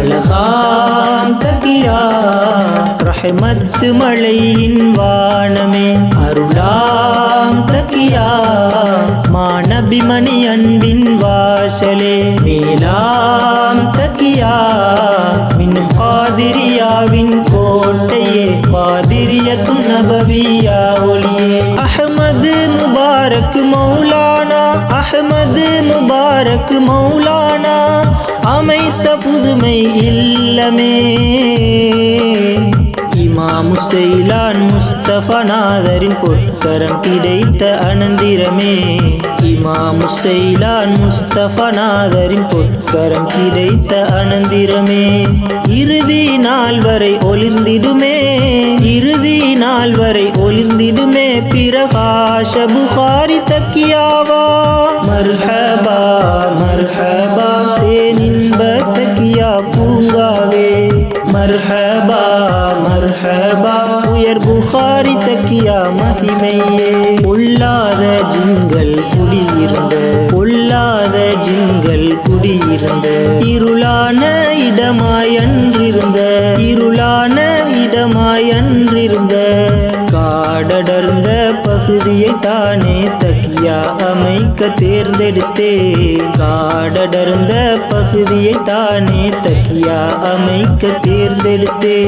அழகாம் தகியா ரஹ்மத் மழையின் வானமே அருளாம் தகியா மாநபிமணி அன்பின் வாசலே மேலாம் தகியா மின் காதிரியாவின் கோட்டையே காதிரியத்து நபவியா ஒளியே அஹ்மது முபாரக் மௌலானா அஹ்மது முபாரக் மௌலானா அமைத்த புதுமை இல்லமே இமாம் செய்லான் முஸ்தபநாதரின் பொற்கரம் கிடைத்த அனந்திரமே இமாம் செய்லான் முஸ்தபநாதரின் பொற்கரம் கிடைத்த அனந்திரமே இறுதி நாள் வரை ஒளிர்ந்திடுமே இறுதி நாள் வரை ஒளிர்ந்திடுமே பிரகாஷ புகாரி தக்கியாவா மர்ஹபா மர்ஹபா தேனின்ப தக்கியா பூங்காவே மர்ஹபா மர்ஹபா உயர் புகாரி தக்கியா மகிமையே பொல்லாத ஜின்கள் குடியிருந்த பொல்லாத ஜின்கள் குடியிருந்த இருளான இடமாய் அன்றிருந்த இருளான இடமாய் அன்றிருந்த காடடர்ந்த பகுதியை தானே தக்கியா அமைக்க தேர்ந்தெடுத்தே காடடர்ந்த பகுதியை தானே தக்கியா அமைக்க தேர்ந்தெடுத்தே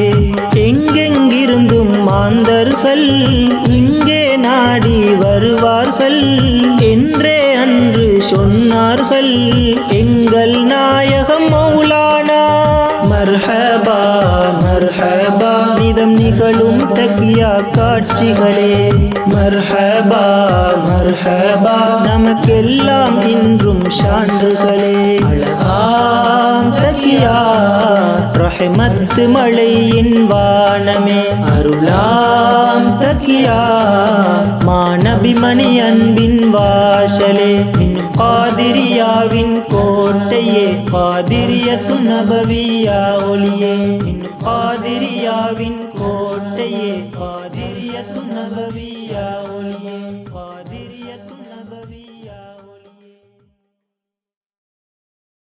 எங்கெங்கிருந்தும் மாந்தர்கள் இங்கே நாடி வருவார்கள் என்றே அன்று சொன்னார்கள் எங்கள் நாயகம் மௌலானா மர்ஹபா மர்ஹபா நிதம் நிகழும் தக்கியா காட்சிகளே மர்ஹபா மர்ஹபா நமக்கெல்லாம் இன்றும் சான்றுகளே அழகாம் தக்கியா ரஹ்மத் மழையின் வானமே அருளாம் தக்கியா மாநபிமணி அன்பின் வாசலே மின் காதிரியாவின் கோட்டையே காதிரியத்து நபவியா ஒளியே மின் காதிரியாவின் கோட்டையே காதிரியத்து நபவியா ஒளியே